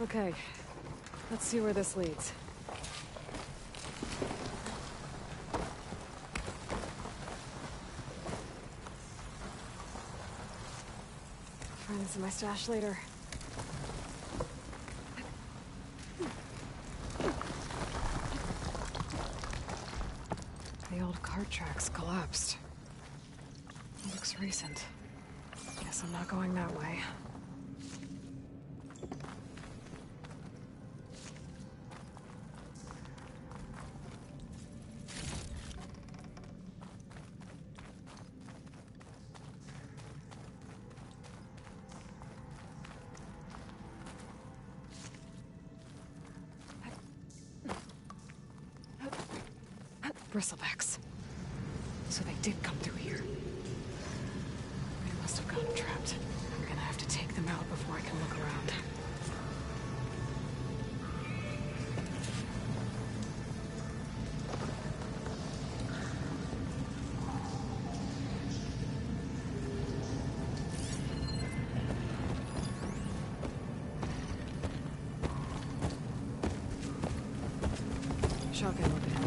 Okay, let's see where this leads. Find this in my stash later. The old cart tracks collapsed. It looks recent. Guess I'm not going that way. Bristlebacks. So they did come through here. They must have gotten trapped. I'm gonna have to take them out before I can look around. Shotgun would help.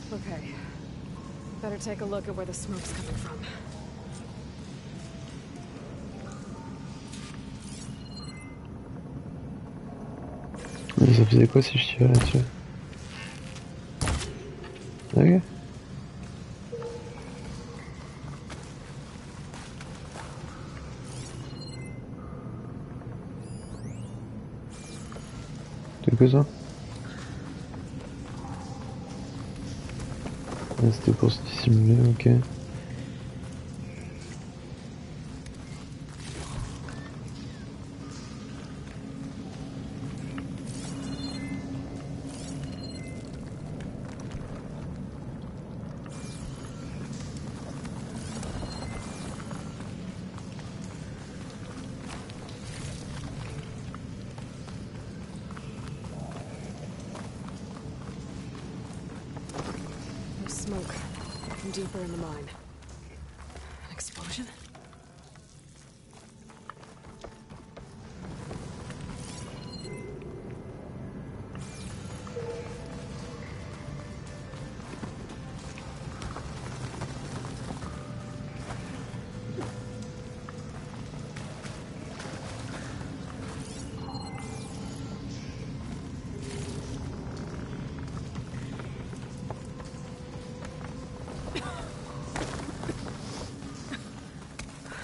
Okay. Better take a look at where the smoke's coming from. Mais ça faisait quoi si je tirais là-dessus? Ok. C'est que ça? Ah, c'était pour se dissimuler, ok. Smoke from deeper in the mine. An explosion?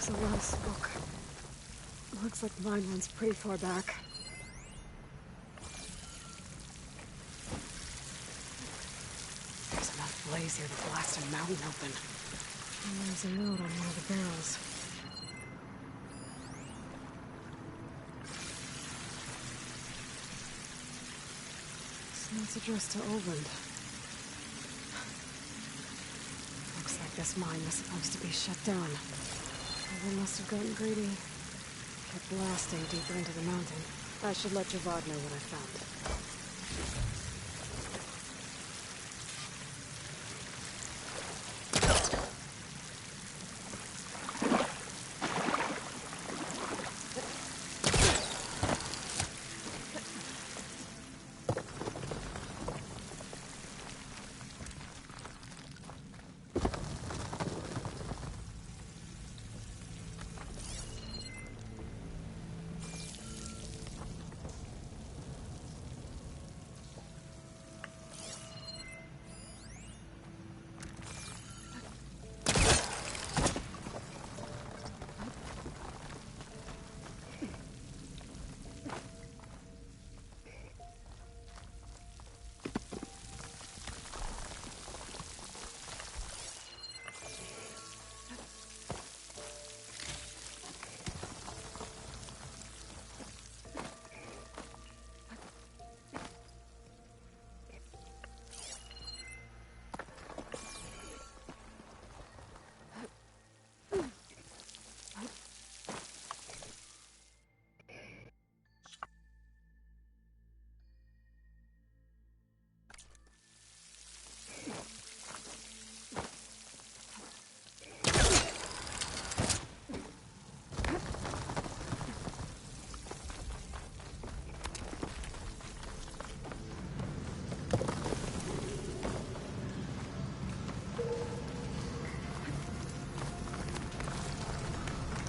There's a lot of smoke. Looks like the mine runs pretty far back. There's enough blaze here to blast a mountain open. And there's a note on one of the barrels. This note's addressed to Oland. Looks like this mine was supposed to be shut down. They must have gotten greedy. Kept blasting deeper into the mountain. I should let Javad know what I found.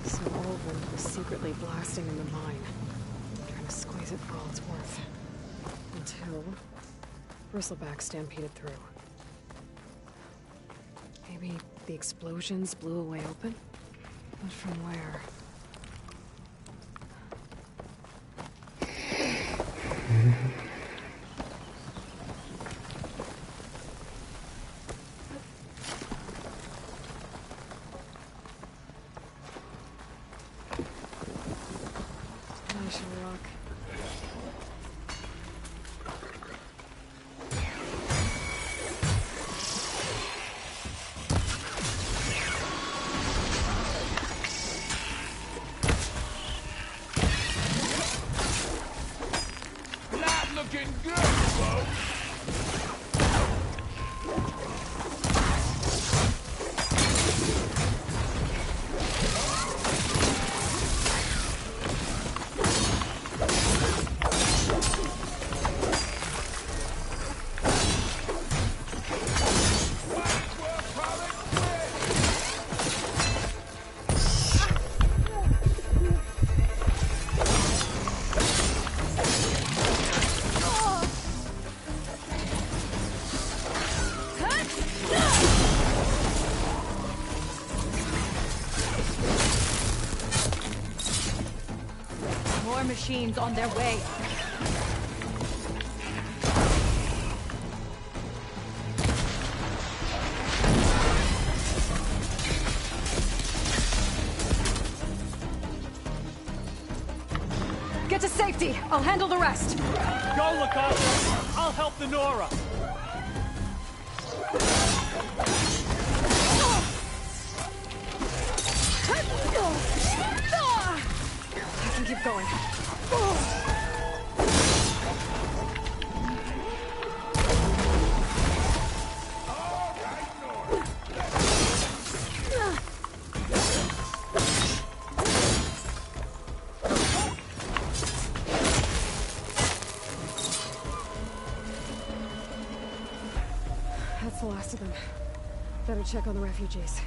So Olvin was secretly blasting in the mine, trying to squeeze it for all it's worth. Until bristleback stampeded through. Maybe the explosions blew a way open? But from where? Nice rock. Machines on their way. Get to safety. I'll handle the rest. Go look up. I'll help the Nora. I can keep going. That's the last of them. Better check on the refugees.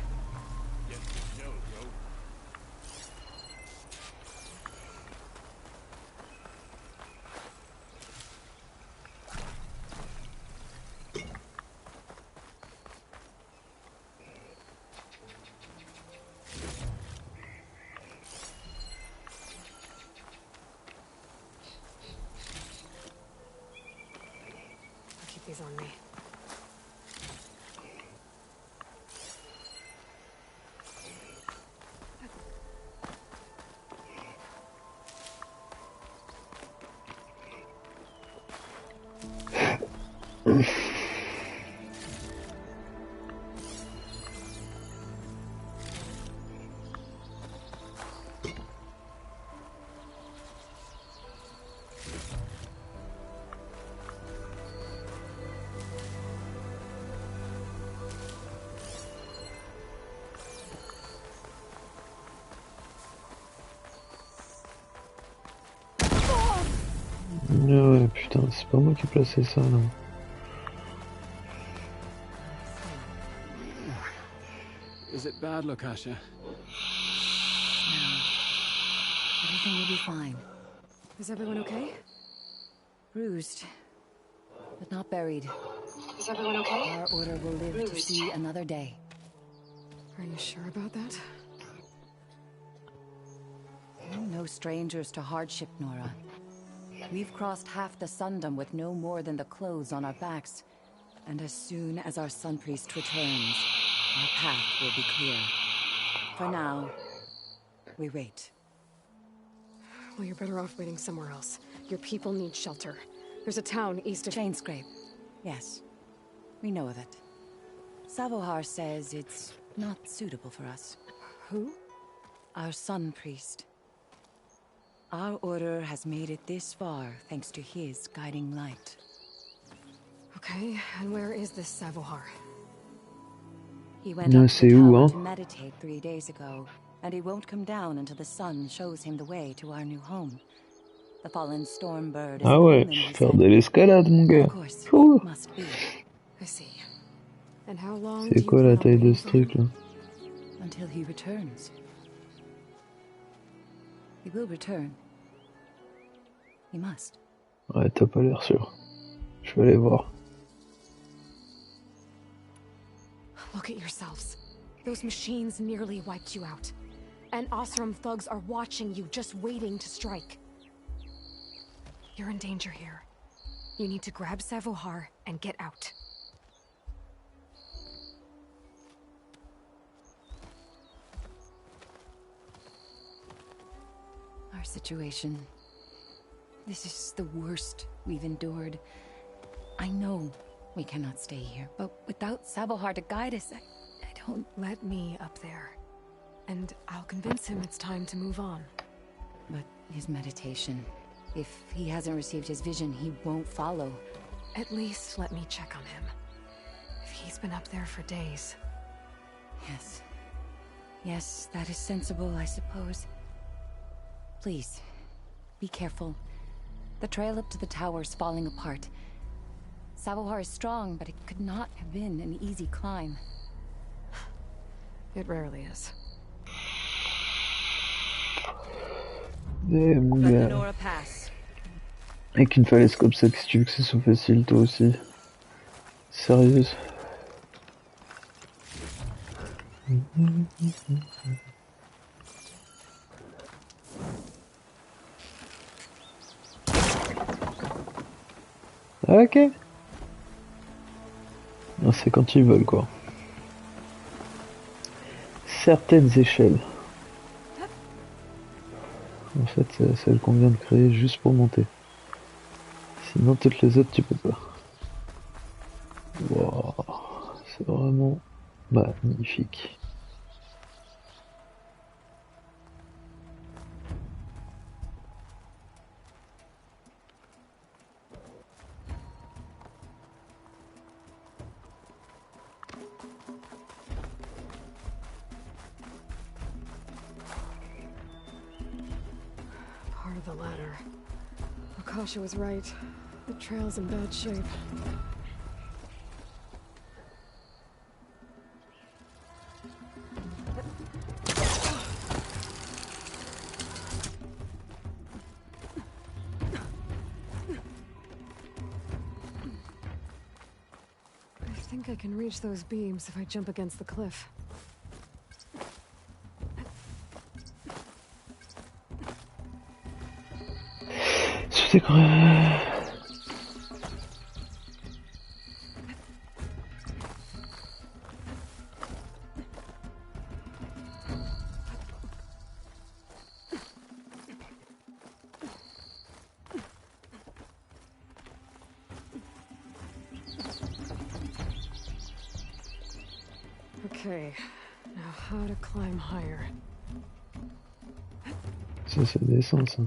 These on me. Ouais, putain, c'est pas moi qui ai placé ça, là. Is it bad, Lokasha? No. Everything will be fine. Is everyone okay? Bruised, but not buried. Is everyone okay? Our order will live to see another day. Are you sure about that? We're no strangers to hardship, Nora. We've crossed half the Sundom with no more than the clothes on our backs. And as soon as our Sun Priest returns, our path will be clear. For now, we wait. Well, you're better off waiting somewhere else. Your people need shelter. There's a town east of... Chainscrape. Yes. We know of it. Savohar says it's not suitable for us. Who? Our Sun Priest. Our order has made it this far thanks to his guiding light. Okay, and where is this Savohar? He went up to the où, tower hein? to meditate 3 days ago, and he won't come down until the sun shows him the way to our new home. The fallen storm bird is Ah ouais, omen, he faire said. de l'escalade, mon gars. Of course, Ouh. must be. I see. And how long C'est do you quoi la plan on taille de waiting ce for truc, là? Until he returns. He will return. He must. Ouais, t'as pas l'air sûr. Je vais aller voir. Look at yourselves. Those machines nearly wiped you out. And Osram thugs are watching you, just waiting to strike. You're in danger here. You need to grab Savohar and get out. Our situation. This is the worst we've endured. I know we cannot stay here, but without Savohar to guide us, I don't... Let me up there. And I'll convince him it's time to move on. But his meditation... If he hasn't received his vision, he won't follow. At least let me check on him. If he's been up there for days. Yes. Yes, that is sensible, I suppose. Please, be careful. The trail up to the tower is falling apart. Savohar is strong, but it could not have been an easy climb. It rarely is. Nora pass. Avec une falaise comme ça, que si tu veux que ce soit facile, toi aussi. Sérieuse. Ok. Non, c'est quand ils veulent, quoi. Certaines échelles. En fait, c'est celle qu'on vient de créer juste pour monter. Sinon, toutes les autres, tu peux pas. Wow, c'est vraiment magnifique. Part of the ladder. Akasha was right. The trail's in bad shape. I think I can reach those beams if I jump against the cliff. C'est grave. Okay, now how to climb higher. Ça, c'est descend, ça.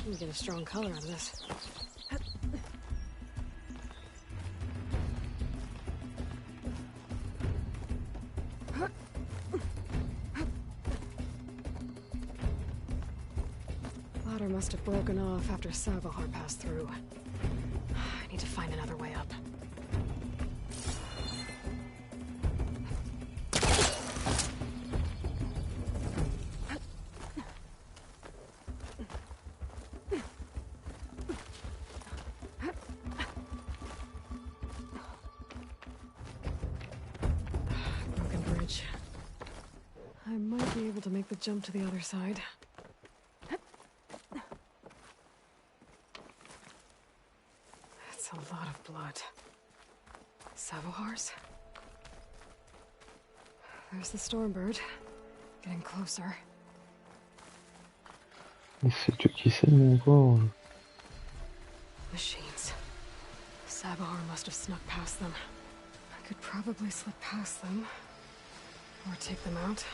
You get a strong color on this. Ladder must have broken off after Savohar passed through. I need to find another way up. Broken bridge. I might be able to make the jump to the other side. That's a lot of blood. Savohar's? There's the Stormbird. Getting closer. C'est toi qui sais, mon pauvre. Machines. Savohar must have snuck past them. I could probably slip past them. Or take them out.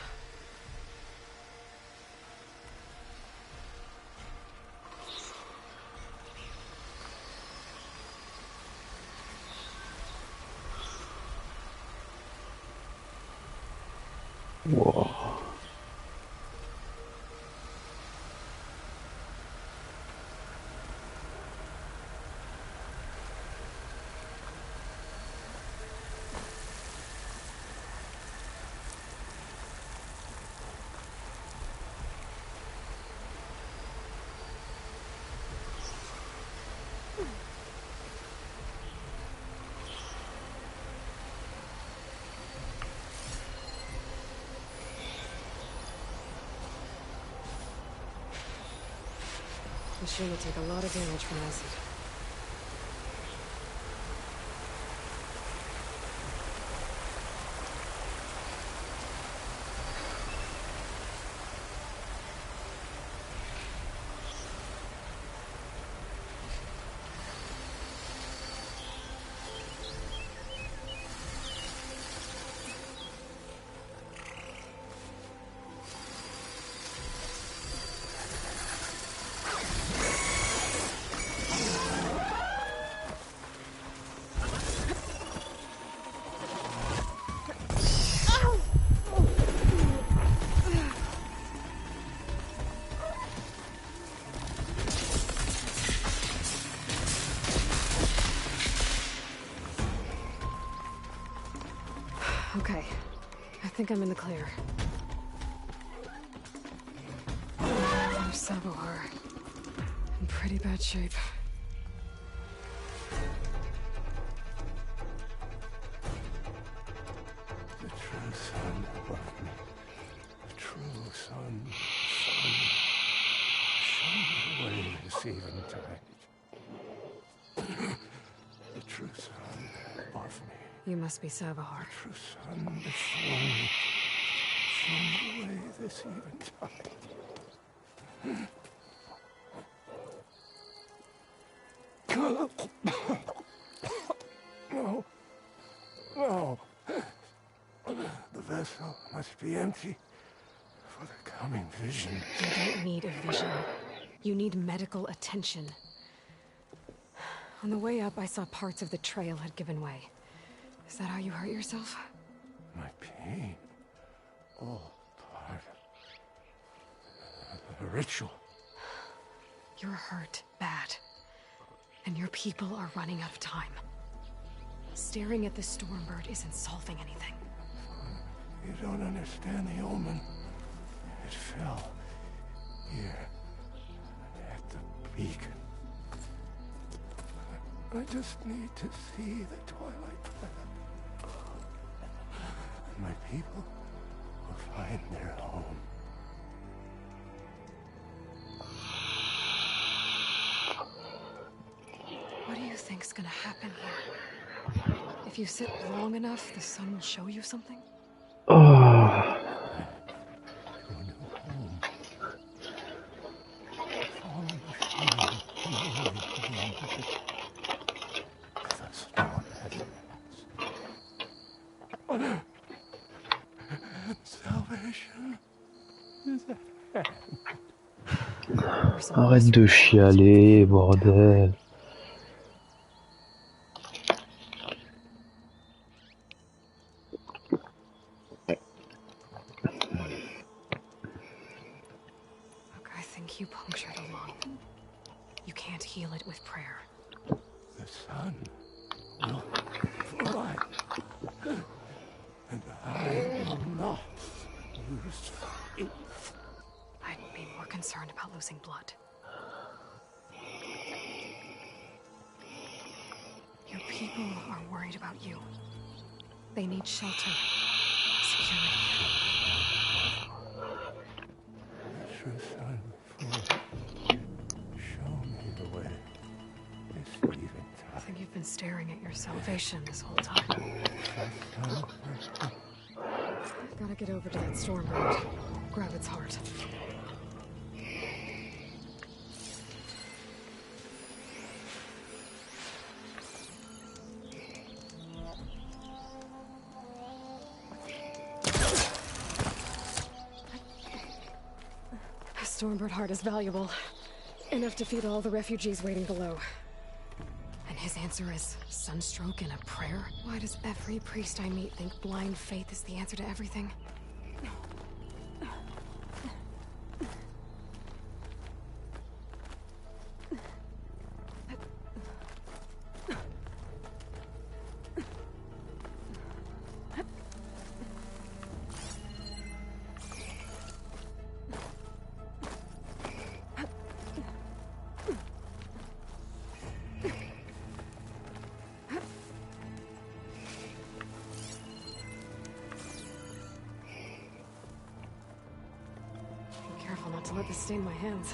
Wow. Machine would take a lot of damage from acid. Okay, I think I'm in the clear. There's Sabohar. In pretty bad shape. The true sun above me. The true sun. Show me the way this eventide. The true sun above me. You must be Sabohar. True sun before me. Show me the way this eventide. No. No. The vessel must be empty for the coming vision. You don't need a vision. You need medical attention. On the way up, I saw parts of the trail had given way. Is that how you hurt yourself? My pain. All part of the ritual. You're hurt bad. And your people are running out of time. Staring at the Stormbird isn't solving anything. You don't understand the omen. It fell here at the beacon. I just need to see the twilight path. And my people will find their home. What do you think's gonna happen here? If you sit long enough, the sun will show you something? Oh. Your new home. Follow the shadow. The storm has salvation is at hand. Arrête de chialer, bordel. I think you punctured a lung. You can't heal it with prayer. The sun will fly, and I will not lose faith. I'd be more concerned about losing blood. Your people are worried about you. They need shelter, security. The true sun before. Show me the way. This eventide. I think you've been staring at your salvation this whole time. Gotta get over to that Stormbird. Grab its heart. A Stormbird heart is valuable. Enough to feed all the refugees waiting below. And his answer is sunstroke and a prayer? Why does every priest I meet think blind faith is the answer to everything? Careful not to let this stain my hands.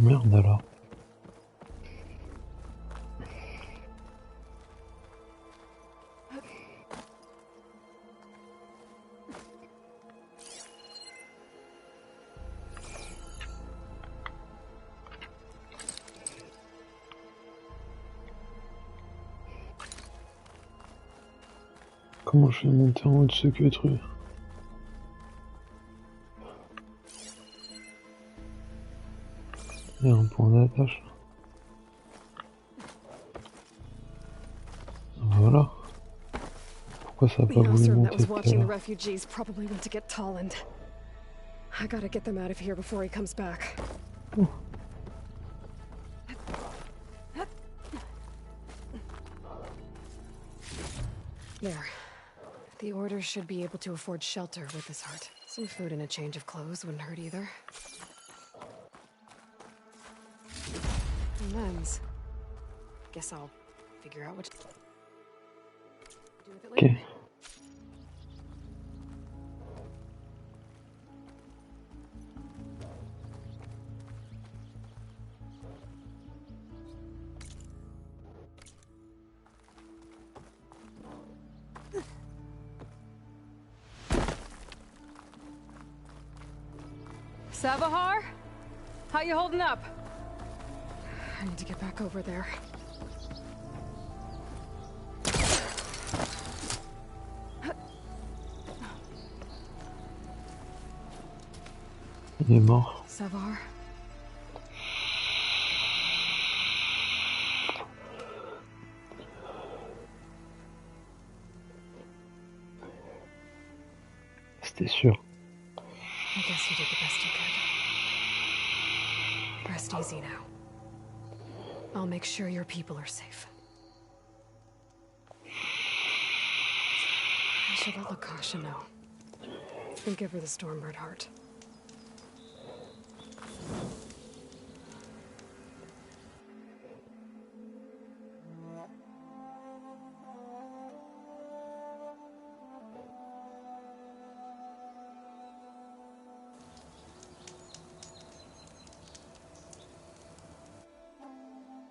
Merde alors. Comment je vais monter en haut de ce queutru? Il y a un point d'attache. Voilà. Pourquoi ça a pas The voulu Osram that monter was tout à watching the l'heure? refugees probably went to get Tolland. I gotta get them out of here before he comes back. There. The Order should be able to afford shelter with this heart. Some food and a change of clothes wouldn't hurt either. Lens. Guess I'll figure out what to do with it later. Ok. Savahar? How you holding up? I need to get back over there. Il est mort. Savahar? C'était sûr. I guess you did the best you could. Rest easy now. I'll make sure your people are safe. I should let Lakasha know. And give her the Stormbird heart.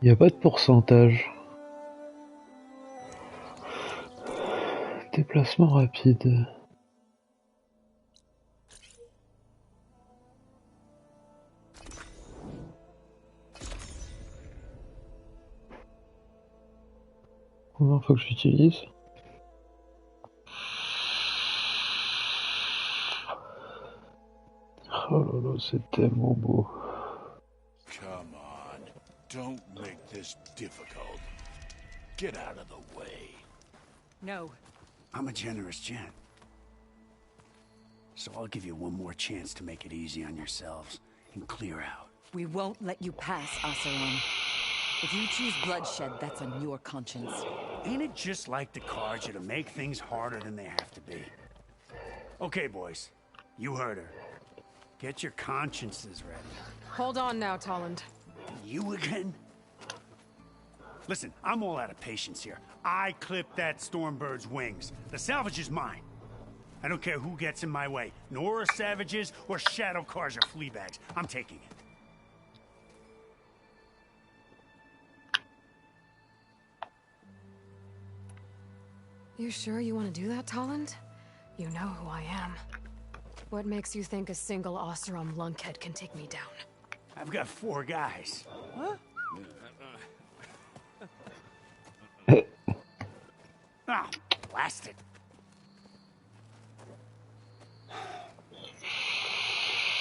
Il n'y a pas de pourcentage. Déplacement rapide. Combien faut que j'utilise? Oh là là, c'est tellement beau. Come on, don't make this difficult. Get out of the way. No. I'm a generous gent. So I'll give you one more chance to make it easy on yourselves and clear out. We won't let you pass, Asaron. If you choose bloodshed, that's on your conscience. Ain't it just like the cards to make things harder than they have to be? Okay, boys. You heard her. Get your consciences ready. Hold on now, Tolland. You again? Listen, I'm all out of patience here. I clipped that Stormbird's wings. The salvage is mine. I don't care who gets in my way. Nora savages or shadow cars or flea bags. I'm taking it. You sure you want to do that, Tolland? You know who I am. What makes you think a single Oseram lunkhead can take me down? I've got 4 guys. Huh? Ah, blast it.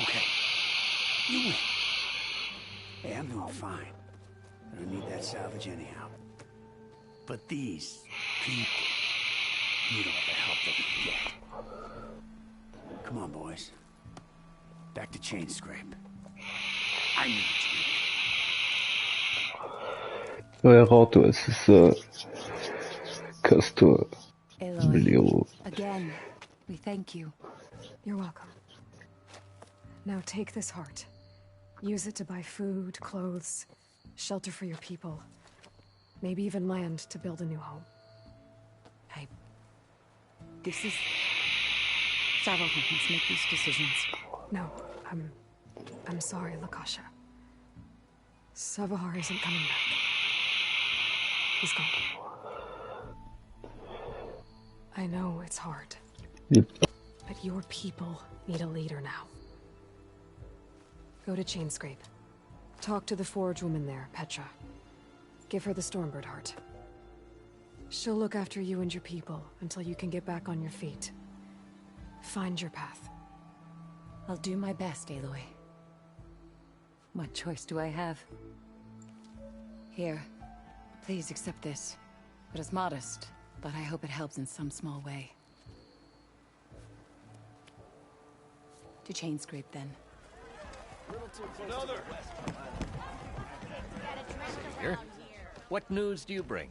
Okay. You win. Hey, I'm doing fine. I don't need that salvage anyhow. But these people need all the help they can get. Come on, boys. Back to chain scrape. I need you. Ouais, rends-toi, c'est ça. Casse-toi. Aloy, Blaireau. again, we thank you. You're welcome. Now take this heart. Use it to buy food, clothes, shelter for your people. Maybe even land to build a new home. This is... Saddleman must make these decisions. No, I'm sorry, Lakasha. Savahar isn't coming back. He's gone. I know it's hard. Yep. But your people need a leader now. Go to Chainscrape. Talk to the forge woman there, Petra. Give her the Stormbird heart. She'll look after you and your people until you can get back on your feet. Find your path. I'll do my best, Aloy. What choice do I have? Here, please accept this. It is modest, but I hope it helps in some small way. To Chainscrape, then. Another! Here. What news do you bring?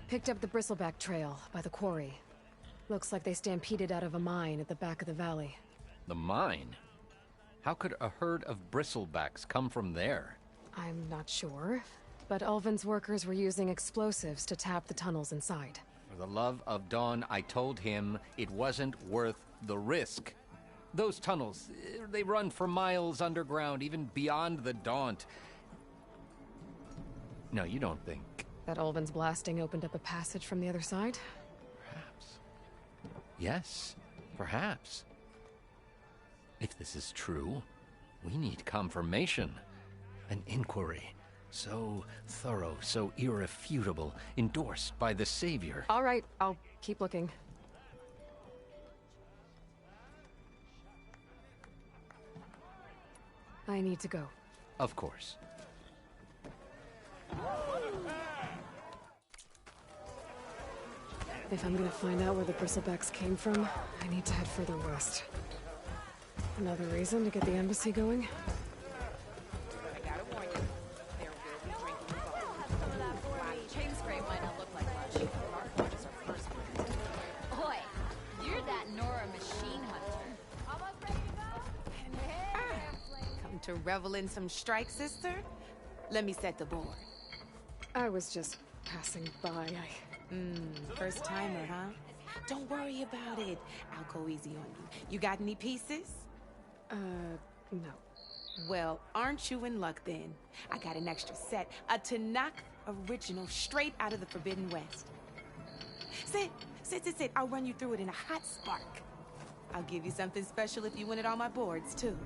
Picked up the bristleback trail by the quarry. Looks like they stampeded out of a mine at the back of the valley. The mine? How could a herd of bristlebacks come from there? I'm not sure, but Ulvin's workers were using explosives to tap the tunnels inside. For the love of Dawn, I told him it wasn't worth the risk. Those tunnels, they run for miles underground, even beyond the Daunt. No, you don't think. That Ulvin's blasting opened up a passage from the other side? Perhaps. Yes, perhaps. If this is true, we need confirmation. An inquiry. So thorough, so irrefutable, endorsed by the Savior. All right, I'll keep looking. I need to go. Of course. If I'm gonna find out where the bristlebacks came from, I need to head further west. Another reason to get the embassy going? I gotta warn you, there will be drinking involved. Chainscrape might not look like much. Our quarters are first. Oi, you're that Nora machine hunter. Almost ready to go? Come to revel in some strike, sister? Let me set the board. I was just passing by. First timer, huh? Don't worry about it. I'll go easy on you. You got any pieces? No. Well, aren't you in luck then? I got an extra set, a Tanakh original straight out of the Forbidden West. Sit. I'll run you through it in a hot spark. I'll give you something special if you win at all my boards, too.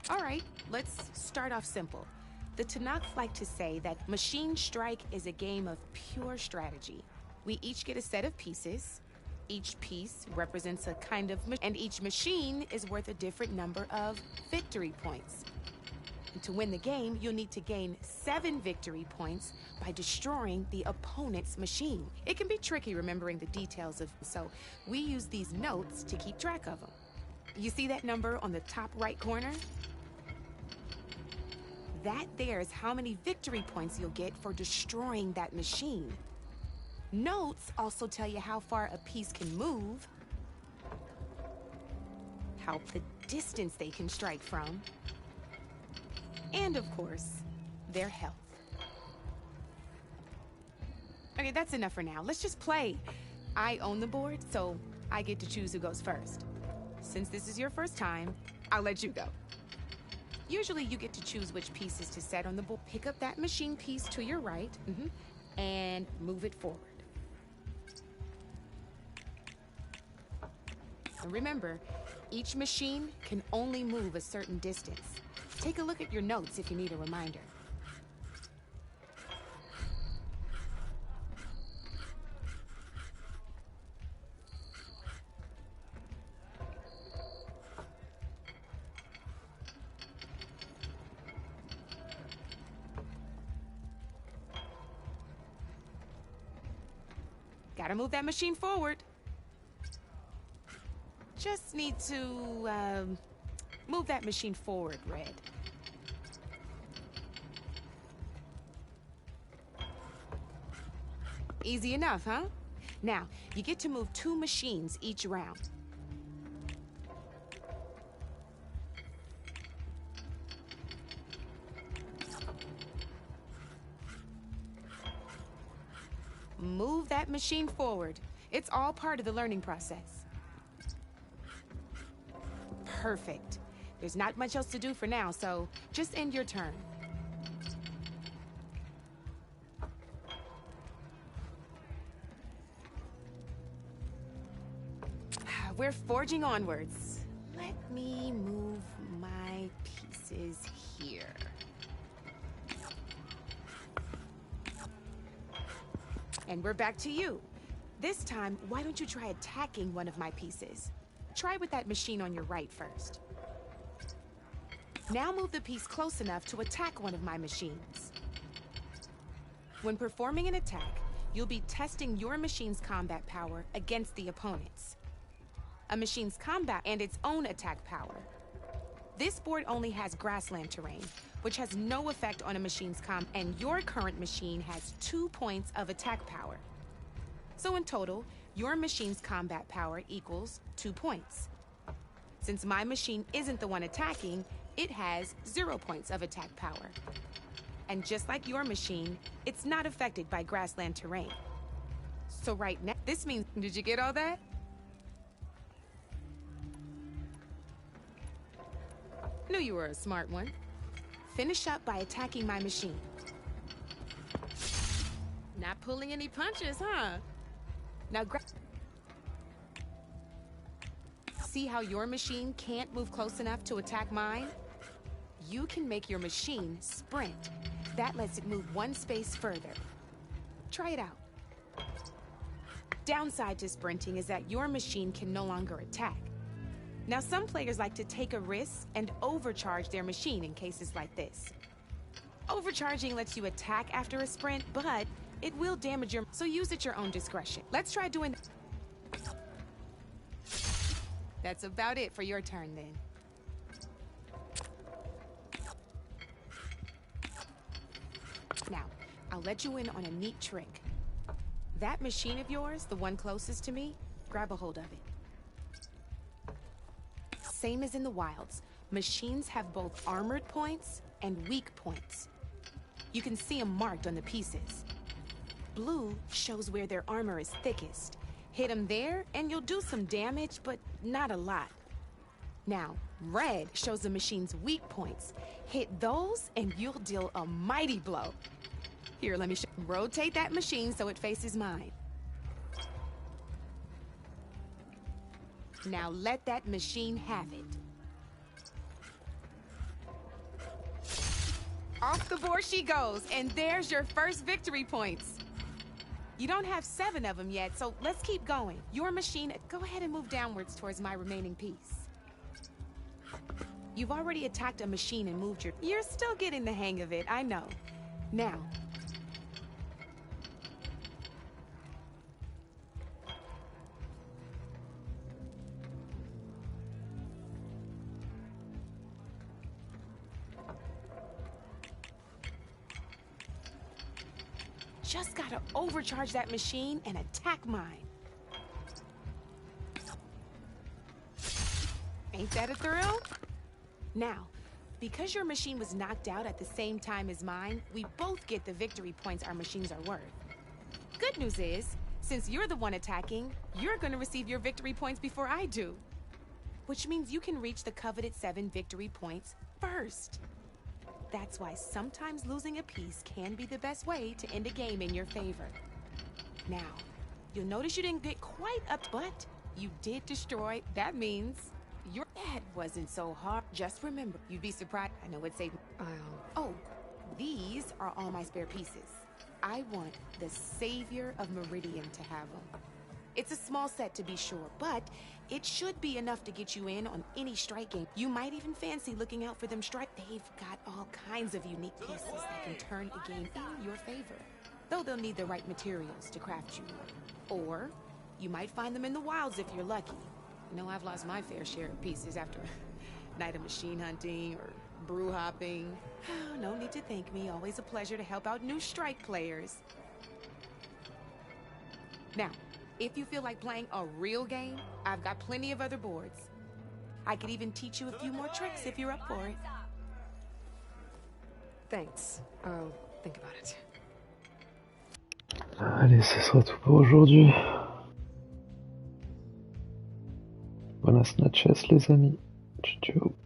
All right, let's start off simple. The Tanakh like to say that Machine Strike is a game of pure strategy. We each get a set of pieces. Each piece represents a kind of and each machine is worth a different number of victory points. And to win the game, you'll need to gain 7 victory points by destroying the opponent's machine. It can be tricky remembering the details of, so we use these notes to keep track of them. You see that number on the top right corner? That there is how many victory points you'll get for destroying that machine. Notes also tell you how far a piece can move, how the distance they can strike from, and of course, their health. Okay, that's enough for now. Let's just play. I own the board, so I get to choose who goes first. Since this is your first time, I'll let you go. Usually you get to choose which pieces to set on the board. Pick up that machine piece to your right, and move it forward. And remember, each machine can only move a certain distance. Take a look at your notes if you need a reminder. Gotta move that machine forward. Just need to, move that machine forward, Red. Easy enough, huh? Now, you get to move 2 machines each round. move that machine forward. It's all part of the learning process. Perfect. There's not much else to do for now, so just end your turn. We're forging onwards. Let me move my pieces here. And we're back to you. This time, why don't you try attacking one of my pieces? Try with that machine on your right first. Now move the piece close enough to attack one of my machines. When performing an attack, you'll be testing your machine's combat power against the opponent's. A machine's combat and its own attack power. This board only has grassland terrain, which has no effect on a machine's and your current machine has 2 points of attack power. So in total, your machine's combat power equals 2 points. Since my machine isn't the one attacking, it has 0 points of attack power. And just like your machine, it's not affected by grassland terrain. So right now, this means, did you get all that? Knew you were a smart one. Finish up by attacking my machine. Not pulling any punches, huh? Now see how your machine can't move close enough to attack mine? You can make your machine sprint. That lets it move one space further. Try it out. Downside to sprinting is that your machine can no longer attack. Now, some players like to take a risk and overcharge their machine in cases like this. Overcharging lets you attack after a sprint, but it will damage your... So use at your own discretion. Let's try doing... That's about it for your turn, then. Now, I'll let you in on a neat trick. That machine of yours, the one closest to me, grab a hold of it. Same as in the wilds, machines have both armored points and weak points. You can see them marked on the pieces. Blue shows where their armor is thickest. Hit them there and you'll do some damage, but not a lot. Now, red shows the machine's weak points. Hit those and you'll deal a mighty blow. Here, let me show. Rotate that machine so it faces mine. Now let that machine have it. Off the board she goes, and there's your first victory points. You don't have 7 of them yet, so let's keep going. Your machine, go ahead and move downwards towards my remaining piece. You've already attacked a machine and moved your... You're still getting the hang of it, I know. Now, just gotta overcharge that machine and attack mine. Ain't that a thrill? Now, because your machine was knocked out at the same time as mine, we both get the victory points our machines are worth. Good news is, since you're the one attacking, you're gonna receive your victory points before I do. Which means you can reach the coveted 7 victory points first. That's why sometimes losing a piece can be the best way to end a game in your favor. Now, you'll notice you didn't get quite up, but you did destroy. That means your head wasn't so hard. Just remember, you'd be surprised. I know it saved. Oh, these are all my spare pieces. I want the Savior of Meridian to have them. It's a small set to be sure, but it should be enough to get you in on any strike game. You might even fancy looking out for them strike. They've got all kinds of unique pieces that can turn a game in your favor. Though they'll need the right materials to craft you one. Or you might find them in the wilds if you're lucky. You know, I've lost my fair share of pieces after a night of machine hunting or brew hopping. No need to thank me. Always a pleasure to help out new strike players. Now, if you feel like playing a real game, I've got plenty of other boards. I could even teach you a few more tricks if you're up for it. Thanks. I'll think about it. Allez, ce sera tout pour aujourd'hui. Buenas noches les amis. Ciao ciao.